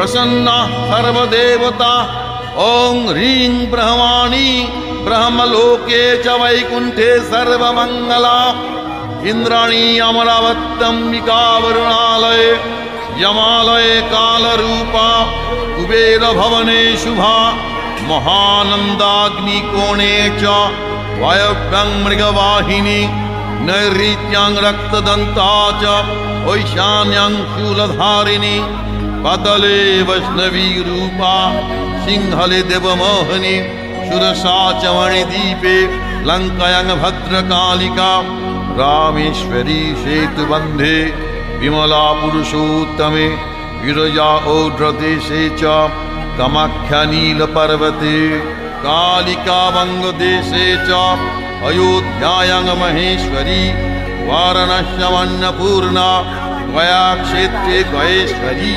प्रसन्ना सर्वदेवता ॐ ह्रीं ब्रह्माणि ब्रह्मलोके च वैकुण्ठे सर्वमङ्गला इन्द्राणी अमरावत्यम्बिका वरुणालये यमालये कालरूपा कुबेरभवने शुभा महानन्दाग्निकोणे च वायव्यं मृगवाहिनी नैऋत्यां रक्तदन्ता च ऐशान्यां शूलधारिणी पतले वैष्णवी रूपा सिंहले देवमोहिनी सुरसा च मणिदीपे लङ्कायां भद्रकालिका रामेश्वरी सेतुबन्धे विमला पुरुषोत्तमे विरजा औड्रदेशे च कामाख्या नीलपर्वते कालिका वङ्गदेशे च अयोध्यायां महेश्वरी वाराणस्याम् अन्नपूर्णा गया क्षेत्रे गयेश्वरी